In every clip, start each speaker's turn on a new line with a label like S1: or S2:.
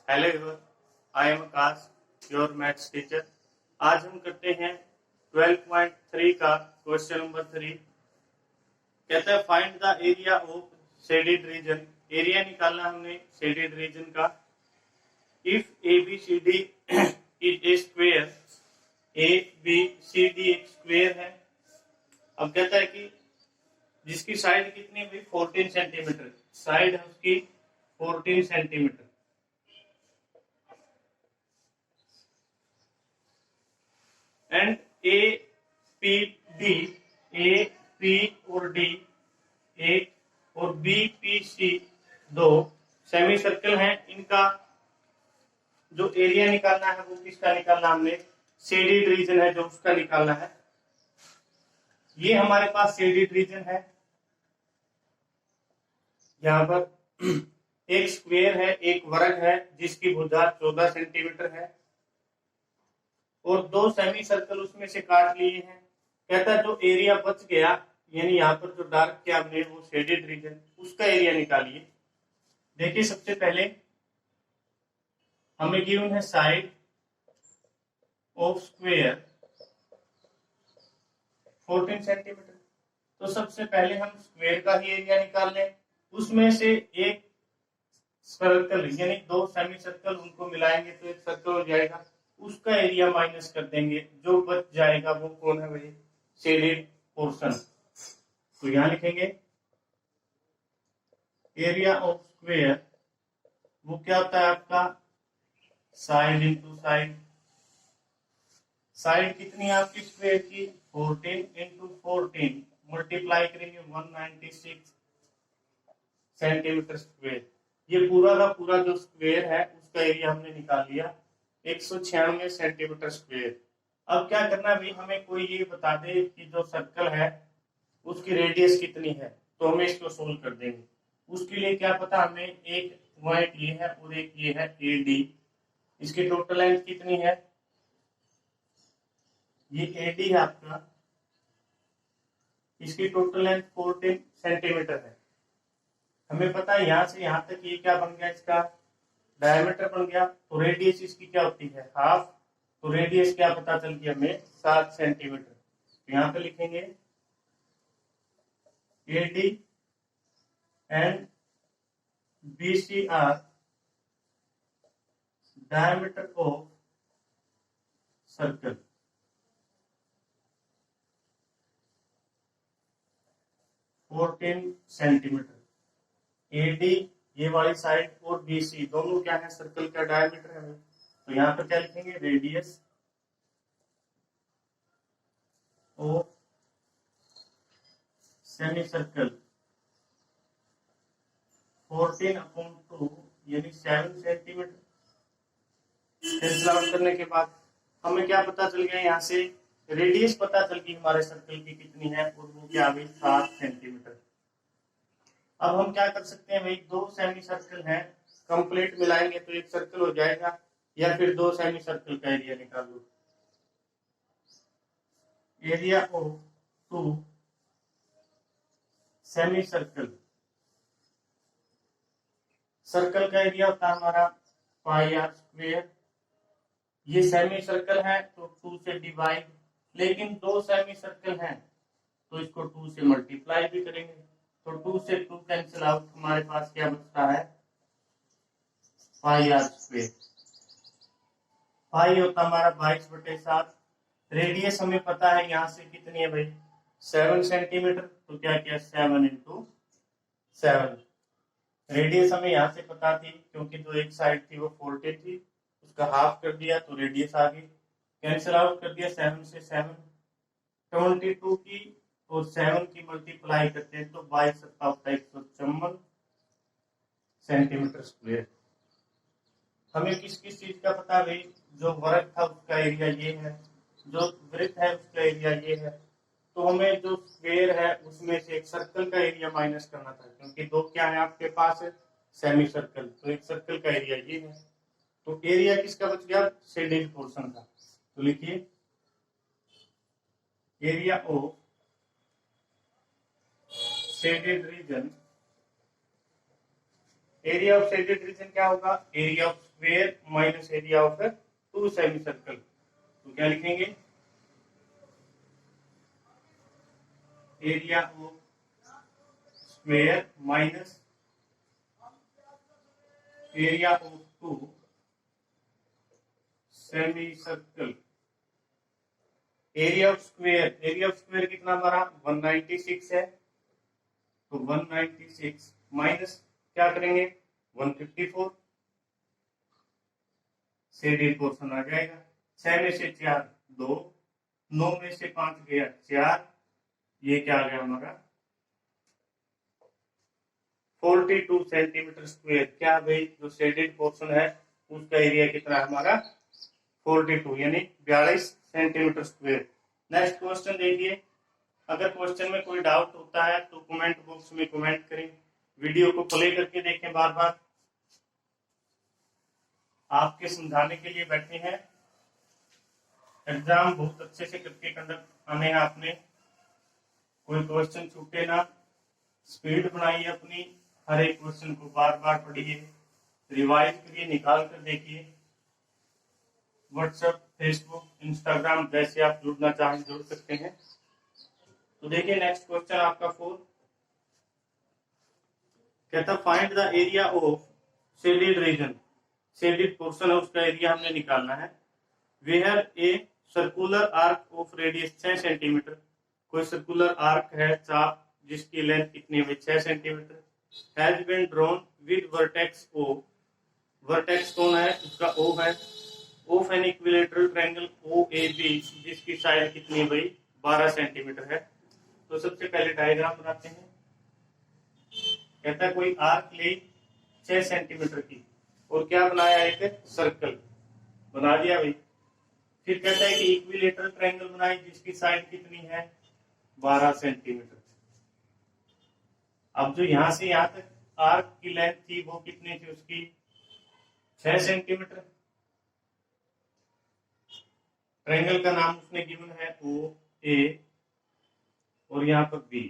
S1: Hello everyone, I am Akash, your maths teacher. आज हम करते हैं 12.3 का क्वेश्चन नंबर 3। कहता है find the area of shaded region. Area निकालना हमने शेडेड रीजन का। If A B C D is a square, A B C D एक स्क्वेयर है। अब कहता है कि जिसकी साइड कितनी है भाई, 14 सेंटीमीटर। साइड है उसकी 14 centimetre. And A P D, A P और डी एक और बी पी सी दो सेमी सर्कल हैं। इनका जो एरिया निकालना है वो किसका निकालना, हमने शेडेड रीजन है जो उसका निकालना है। ये हमारे पास शेडेड रीजन है। यहाँ पर एक स्क्वायर है, एक वर्ग है जिसकी भुजा 14 सेंटीमीटर है और दो सेमी सर्कल उसमें से काट लिए हैं। कहता है जो एरिया बच गया, यानी यहाँ पर जो डार्क किया हमने वो शेडेड रीजन, उसका एरिया निकालिए। देखिए सबसे पहले हमें गिवन है साइड ऑफ स्क्वायर 14 सेंटीमीटर। तो सबसे पहले हम स्क्वायर का ही एरिया निकाल लें। उसमें से एक सर्कल यानी दो सेमी सर्कल उनको मिलाएंगे तो एक सर्कल हो जाएगा, उसका एरिया माइनस कर देंगे। जो बच जाएगा वो कौन है भाई, शेडेड पोर्शन। तो यहां लिखेंगे एरिया ऑफ स्क्वायर, वो क्या होता है आपका साइड इंटू साइड। साइड कितनी है आपकी स्क्वायर की, 14 इंटू 14 मल्टीप्लाई करेंगे 196 सेंटीमीटर स्क्वायर। ये पूरा का पूरा जो स्क्वायर है उसका एरिया हमने निकाल लिया 196 सेंटीमीटर स्क्वायर। अब क्या करना है भाई, हमें कोई ये बता दे कि जो सर्कल है उसकी रेडियस कितनी है, तो हमें इसको सोल्व कर देंगे। उसके लिए क्या पता हमें, एक पॉइंट ये है और एक ये है ए डी। इसकी टोटल लेंथ कितनी है, ये ए डी है आपका, इसकी टोटल लेंथ 14 सेंटीमीटर है। हमें पता है यहां से यहां तक ये क्या बन गया, इसका डायमीटर बन गया। तो रेडियस इसकी क्या होती है, हाफ। तो रेडियस क्या पता चल गया हमें, 7 सेंटीमीटर। तो यहां पे लिखेंगे A D and B C are diameter of circle. Centimetre. A D ये वाली साइड और बी सी दोनों क्या है, सर्कल का डायमीटर है। तो यहां पर क्या लिखेंगे, रेडियस ऑफ सेमी सर्कल 14/2 यानी 7 सेंटीमीटर। कैंसिल आउट करने के बाद हमें क्या पता चल गया, यहाँ से रेडियस पता चल गई हमारे सर्कल की कितनी है, और वो क्या आ गई 7 सेंटीमीटर। अब हम क्या कर सकते हैं भाई, दो सेमी सर्कल हैं, कंप्लीट मिलाएंगे तो एक सर्कल हो जाएगा, या फिर दो सेमी सर्कल का एरिया निकाल लो। Area of two semi circle, circle का एरिया होता है हमारा पाई आर स्क्वायर। ये सेमी सर्कल है तो 2 से डिवाइड, लेकिन दो सेमी सर्कल हैं तो इसको 2 से मल्टीप्लाई भी करेंगे। तो 2 से 2 कैंसिल आउट, हमारे पास क्या बचता है, पाई आर स्क्वायर। पाई होता हमारा 22/7। रेडियस हमें पता है यहाँ से कितनी है भाई, 7 सेंटीमीटर। तो क्या किया, 7 इंटू 7। रेडियस हमें यहाँ से पता थी क्योंकि जो एक साइड थी वो 14 थी, उसका हाफ कर दिया तो रेडियस आ गई। कैंसिल आउट कर दिया 7 से 7, 22 की और 7 की मल्टीप्लाई करते हैं तो 22 होता है 154 सेंटीमीटर स्क्वायर। हमें किस किस चीज का पता भाई, जो वर्ग था उसका एरिया ये है, जो वृत्त है उसका एरिया ये है। तो हमें जो स्क्वायर है उसमें से एक सर्कल का एरिया माइनस करना था, क्योंकि दो क्या है आपके पास, सेमी सर्कल। तो एक सर्कल का एरिया ये है। तो एरिया किसका बच गया, शेडेड पोर्शन का। तो लिखिए area of shaded region area of shaded region क्या होगा, area of square minus area of two semi circle. तो क्या लिखेंगे, area of square minus area of two semi circle. Area of square कितना हमारा 196 है, तो 196 माइनस क्या करेंगे 154, शेडेड पोर्शन आ जाएगा। 6 में से 4 2, 9 में से 5 गया 4, ये क्या आ गया हमारा 42 सेंटीमीटर स्क्वायर। क्या भाई, जो शेडेड पोर्शन है उसका एरिया कितना है हमारा 42 यानी 42 सेंटीमीटर स्क्वायर। नेक्स्ट क्वेश्चन देखिए, अगर क्वेश्चन में कोई डाउट होता है तो कमेंट बॉक्स में कमेंट करें, वीडियो को प्ले करके देखें बार बार, आपके समझाने के लिए बैठे हैं। एग्जाम बहुत अच्छे से करके कंडक्ट आने हैं आपने, कोई क्वेश्चन छूटे ना, स्पीड बनाइए अपनी, हर एक क्वेश्चन को बार बार पढ़िए, रिवाइज करिए, निकाल कर देखिए। व्हाट्सएप, फेसबुक, इंस्टाग्राम जैसे आप जुड़ना चाहें जुड़ सकते हैं। तो देखिए नेक्स्ट क्वेश्चन आपका 4 कहता find the area of shaded region, shaded portion है उसका एरिया हमने निकालना है। Where a circular arc of radius 6 centimetre, कोई सर्कुलर आर्क है चाप जिसकी लेंथ कितनी है 6 centimetre, has been drawn with vertex O, vertex कौन है उसका ओ है, of an equilateral triangle O A B जिसकी साइड कितनी है भाई 12 सेंटीमीटर है। तो सबसे पहले डायग्राम बनाते हैं। कहता है कोई आर्क ले 6 सेंटीमीटर की और क्या बनाया एक सर्कल बना दिया भाई। फिर कहता है कि इक्विलेटरल ट्रायंगल बनाई जिसकी साइड कितनी है 12 सेंटीमीटर। अब जो यहां से यहां तक आर्क की लेंथ थी वो कितनी थी उसकी 6 सेंटीमीटर। ट्रायंगल का नाम उसने गिवन है ओ ए और यहाँ पर बी।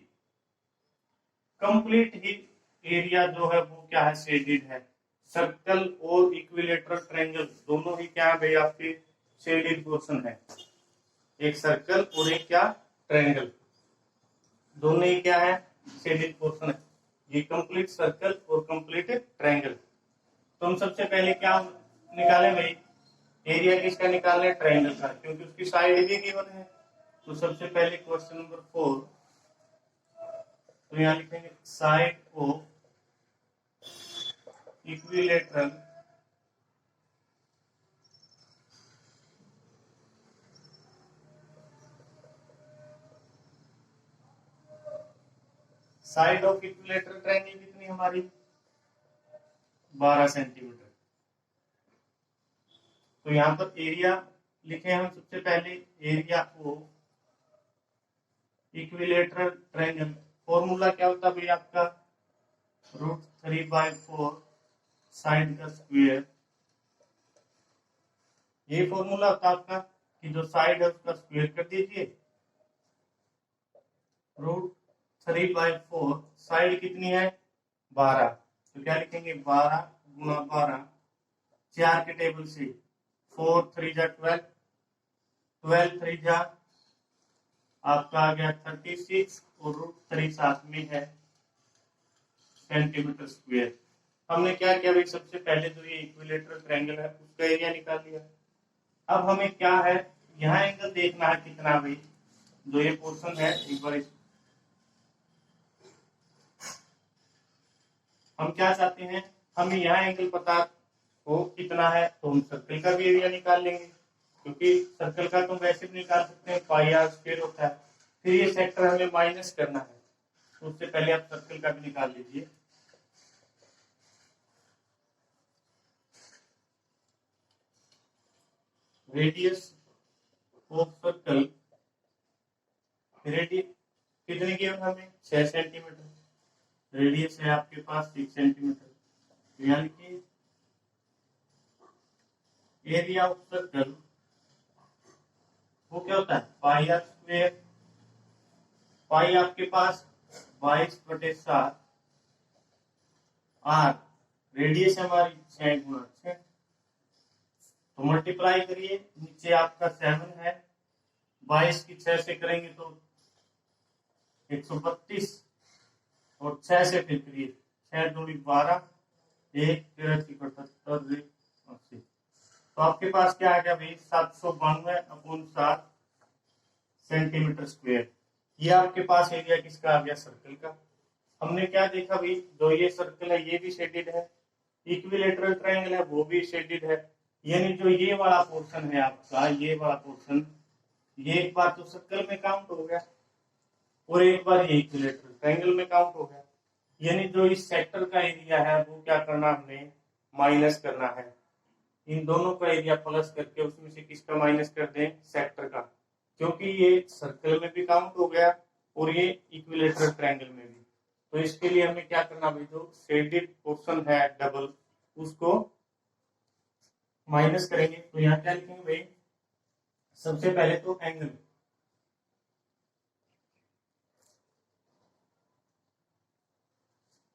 S1: कंप्लीट ही एरिया जो है वो क्या है शेडेड है। सर्कल और इक्विलेटरल ट्रायंगल दोनों ही क्या है भाई आपके शेडेड पोर्शन है। एक सर्कल और एक क्या ट्रायंगल, दोनों ही क्या है शेडेड पोर्शन है। ये कंप्लीट सर्कल और कंप्लीट ट्रायंगल। तो हम सबसे पहले क्या निकालें भाई, एरिया किसका निकालना है ट्रायंगल का, क्योंकि उसकी साइड भी गिवन है। तो सबसे पहले क्वेश्चन नंबर 4, तो यहाँ लिखेंगे side of equilateral side of equilateral triangle कितनी हमारी 12 सेंटीमीटर। तो यहाँ पर एरिया लिखे हम सबसे पहले, area of equilateral triangle formula क्या होता है भाई आपका √3/4 साइड का स्क्वायर। ये फॉर्मूला होता है आपका कि जो साइड है उसका स्क्वायर कर दीजिए, √3/4 साइड कितनी है 12, तो क्या लिखेंगे 12 गुणा 12, 4 के टेबल से 4 3 जा 12, 12 3 जा आपका आ गया 36 और √3 साथ में है सेंटीमीटर स्क्वायर। हमने क्या किया भाई, सबसे पहले तो ये इक्विलेटरल ट्रायंगल है उसका एरिया निकाल लिया। अब हमें क्या है यहाँ एंगल देखना है कितना भाई, जो ये पोर्शन है एक बार हम क्या चाहते हैं, हमें यहाँ एंगल पता हो कितना है तो हम सर्कल का भी एरिया निकाल लेंगे, क्योंकि सर्कल का तो वैसे भी निकाल सकते हैं पाई आर स्क्वायर होता है। फिर ये सेक्टर हमें माइनस करना है, तो उससे पहले आप सर्कल का भी निकाल लीजिए। रेडियस ऑफ सर्कल, रेडियस कितने की हमें 6 सेंटीमीटर, रेडियस है आपके पास 6 सेंटीमीटर, यानी कि एरिया ऑफ सर्कल वो क्या होता है पाई आर स्क्वायर। पाई आपके पास 22/7 आर रेडियस हमारी 6 गुणा 6, तो मल्टीप्लाई करिए, नीचे आपका 7 है, 22 की 6 से करेंगे तो 132, और 6 से फिर करिए, 6 दूनी 12, 1 13 75 80, तो आपके पास क्या आ गया भाई 792/7 सेंटीमीटर स्क्वायर। ये आपके पास एरिया किसका आ गया, सर्कल का। हमने क्या देखा भाई, जो ये सर्कल है ये भी शेडेड है, इक्विलेटरल ट्रायंगल है वो भी शेडेड है, यानी जो ये वाला पोर्शन है आपका, ये वाला पोर्शन, ये एक बार तो सर्कल में काउंट हो गया और एक बार ये इक्विलेटरल ट्रायंगल में काउंट हो गया, यानी जो इस सेक्टर का एरिया है वो क्या करना, हमने माइनस करना है। इन दोनों का एरिया प्लस करके उसमें से किसका माइनस कर दें, सेक्टर का, क्योंकि ये सर्कल में भी काउंट हो गया और ये इक्विलेटरल ट्रायंगल में भी। तो इसके लिए हमें क्या करना भाई, जो शेडेड पोर्शन है डबल, उसको माइनस करेंगे। तो यहाँ क्या लिखेंगे भाई, सबसे पहले तो एंगल,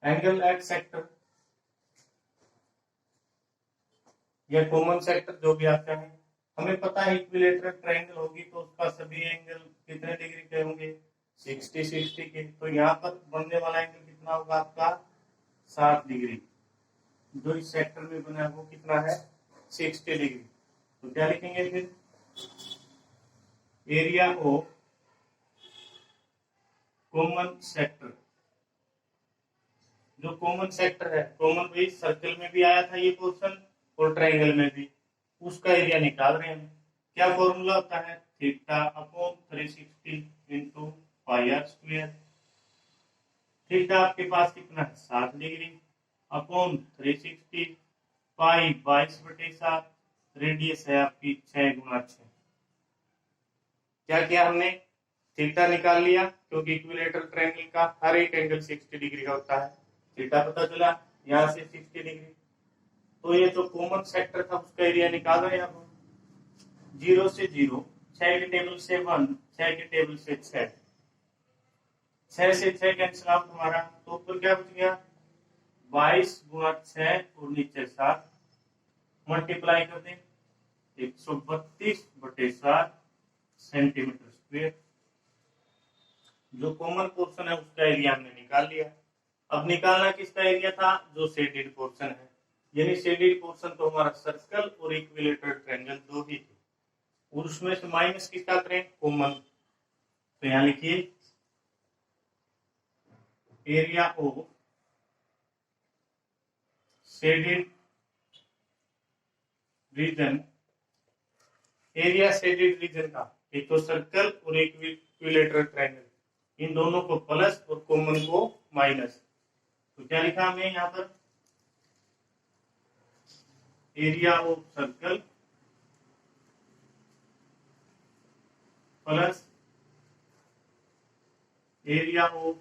S1: एंगल एट सेक्टर या कॉमन सेक्टर, जो भी आप चाहें। हमें पता है इक्विलेटरल ट्रायंगल होगी तो उसका सभी एंगल कितने डिग्री के होंगे, 60 के। तो यहाँ पर बनने वाला एंगल कितना होगा आपका, 60 डिग्री। जो इस सेक्टर में बना है वो कितना है, 60 डिग्री। तो क्या लिखेंगे फिर, एरिया ऑफ कॉमन सेक्टर। जो कॉमन सेक्टर है, कॉमन भाई सर्कल में भी आया था ये पोर्शन और ट्रायंगल में भी, उसका एरिया निकाल रहे हैं। क्या फॉर्मूला होता है, theta upon 360 into pi are square. Theta आपके पास कितना है, 60 डिग्री, अपॉन 360, पाई 22/7, रेडियस है आपकी 6 गुणा 6। क्या किया हमने, थीटा निकाल लिया, क्योंकि इक्विलेटरल ट्रायंगल का हर एक एंगल 60 डिग्री का होता है। थीटा पता चला, यहाँ से 60 डिग्री। तो ये जो कॉमन सेक्टर था उसका एरिया निकाल रहे हैं अब, 0 से 0, 6 के टेबल से 1, 6 के टेबल से 6, 6 से 6 कैंसिल आउट हमारा, तो ऊपर क्या बच गया, 22 गुणा 6 और नीचे 7, मल्टीप्लाई कर दें, 132/7 सेंटीमीटर स्क्वायर। जो कॉमन पोर्शन है उसका एरिया हमने निकाल लिया। अब निकालना किसका एरिया था, जो शेडेड पोर्शन है, यानी शेडेड पोर्शन तो हमारा सर्कल और इक्विलेटरल ट्रायंगल दो ही थे, और उसमें से माइनस किसका करें, कॉमन। तो यहां लिखिए, area of shaded region, area shaded region का, एक तो सर्कल और एक इक्विलेटरल ट्रायंगल, इन दोनों को प्लस और कॉमन को माइनस। तो क्या लिखा हमने यहाँ पर, area of circle plus area of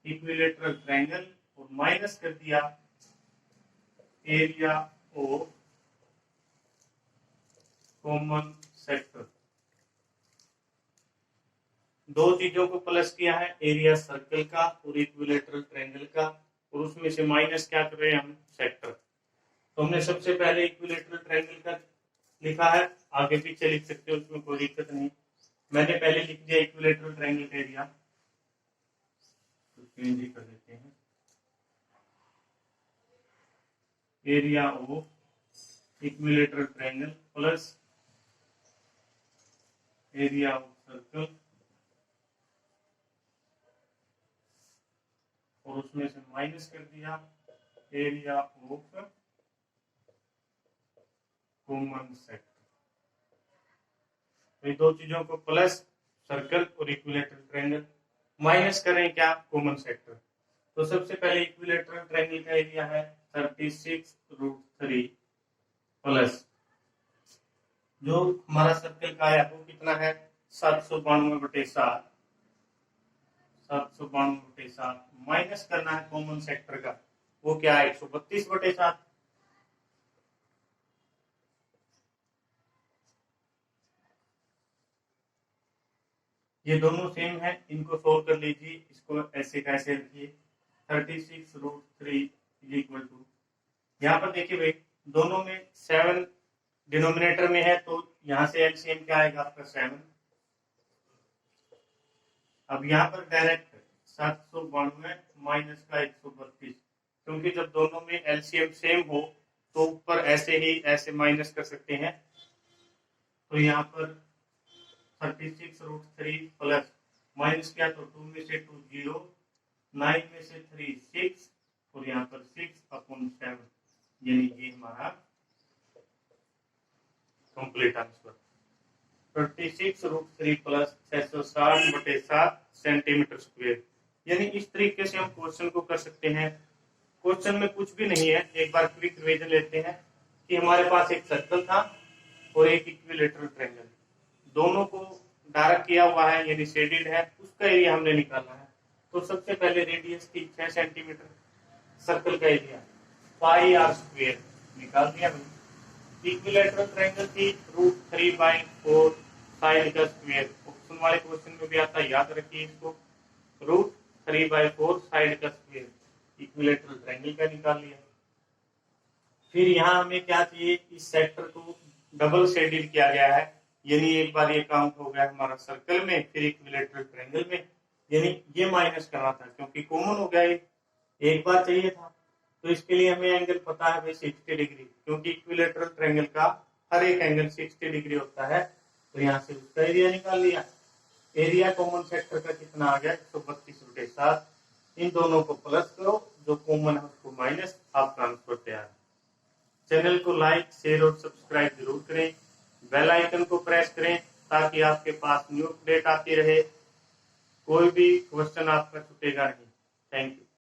S1: equilateral triangle, और माइनस कर दिया एरिया ऑफ कॉमन सेक्टर। दो चीजों को प्लस किया है, एरिया सर्कल का और इक्विलेटरल ट्रायंगल का, और उसमें से माइनस क्या कर रहे हैं हम, सेक्टर। तो हमने सबसे पहले इक्विलेटरल ट्रायंगल का लिखा है, आगे पीछे लिख सकते हो, उसमें कोई दिक्कत नहीं। मैंने पहले लिख दिया इक्विलेटरल ट्रायंगल का एरिया, तो चेंज ही कर देते हैं, area of equilateral triangle plus area of circle, और उसमें से माइनस कर दिया एरिया ऑफ कॉमन सेक्टर। तो दो चीजों को प्लस सर्कल और इक्विलेटरल ट्रायंगल, माइनस करें क्या, कॉमन सेक्टर। तो सबसे पहले इक्विलेटरल ट्रायंगल का एरिया है 36√3 प्लस जो हमारा सर्कल का है वो कितना है, 792/7, 792/7 माइनस करना है कॉमन सेक्टर का, वो क्या है 132/7। ये दोनों सेम है, इनको सोल्व कर लीजिए, इसको ऐसे कैसे रखिए, 36√3 इज इक्वल टू, यहाँ पर देखिए भाई दोनों में 7 डिनोमिनेटर में है, तो यहाँ से एलसीएम क्या आएगा आपका 7। अब यहाँ पर डायरेक्ट 792 माइनस का 132, क्योंकि जब दोनों में एलसीएम सेम हो तो ऊपर ऐसे ही ऐसे माइनस कर सकते हैं, तो यहाँ पर 36√3 प्लस माइनस किया तो 2 में से 2 0, 9 में से 3 6 और यहाँ पर 6/7, यानी ये हमारा complete answer 36√3 plus 660/7 centimetre square. यानी इस तरीके से हम क्वेश्चन को कर सकते हैं। क्वेश्चन में कुछ भी नहीं है, एक बार क्विक रिवीजन लेते हैं कि हमारे पास एक सर्कल था और एक इक्विलेटरल ट्रायंगल, दोनों को डार्क किया हुआ है यानी शेडेड है, उसका एरिया हमने निकालना है। तो सबसे पहले रेडियस थी 6 सेंटीमीटर, सर्कल का एरिया पाई आर स्क्वायर निकाल दिया भाई। इक्विलेटरल ट्रायंगल थी √3/4 साइन का स्क्वायर, ऑप्शन वाले क्वेश्चन में भी आता है, याद रखिए इसको, √3/4 साइड का स्क्वायर इक्विलेटरल ट्रायंगल का निकाल लिया। फिर यहाँ हमें क्या चाहिए, इस सेक्टर को डबल शेडेड किया गया है, यानी एक बार ये काउंट हो गया हमारा सर्कल में, फिर इक्विलेटरल ट्रायंगल में, यानी ये माइनस करना था क्योंकि कॉमन हो गया, ये एक बार चाहिए था। तो इसके लिए हमें एंगल पता है भाई 60 डिग्री, क्योंकि इक्विलेटरल ट्रायंगल का हर एक एंगल 60 डिग्री होता है। तो यहाँ से उसका एरिया निकाल लिया। एरिया कॉमन सेक्टर का कितना आ गया 132/7। इन दोनों को प्लस करो, जो कॉमन है उसको माइनस, आपका आंसर तैयार। चैनल को लाइक शेयर और सब्सक्राइब जरूर करें, बेल आइकन को प्रेस करें ताकि आपके पास न्यू अपडेट आती रहे, कोई भी क्वेश्चन आपका छूटेगा नहीं। Thank you.